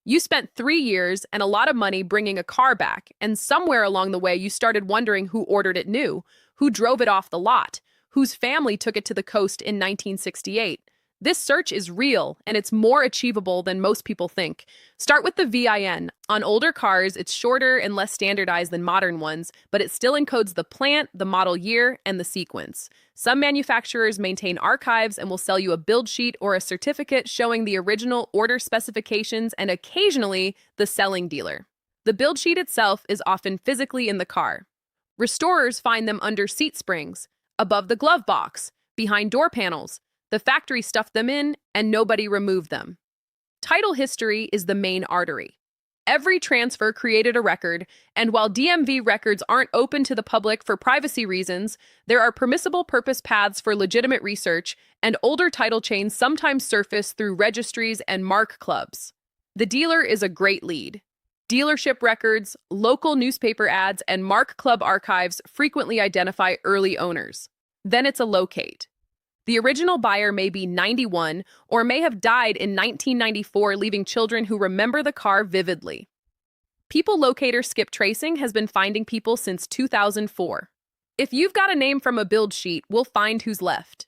You spent 3 years and a lot of money bringing a car back, and somewhere along the way, you started wondering who ordered it new, who drove it off the lot, whose family took it to the coast in 1968. This search is real, and it's more achievable than most people think. Start with the VIN. On older cars, it's shorter and less standardized than modern ones, but it still encodes the plant, the model year, and the sequence. Some manufacturers maintain archives and will sell you a build sheet or a certificate showing the original order specifications and occasionally the selling dealer. The build sheet itself is often physically in the car. Restorers find them under seat springs, above the glove box, behind door panels. The factory stuffed them in, and nobody removed them. Title history is the main artery. Every transfer created a record, and while DMV records aren't open to the public for privacy reasons, there are permissible-purpose paths for legitimate research, and older title chains sometimes surface through registries and marque clubs. The dealer is a great lead. Dealership records, local newspaper ads, and marque club archives frequently identify early owners. Then it's a locate. The original buyer may be 91 or may have died in 1994, leaving children who remember the car vividly. People Locator Skip Tracing has been finding people since 2004. If you've got a name from a build sheet, we'll find who's left.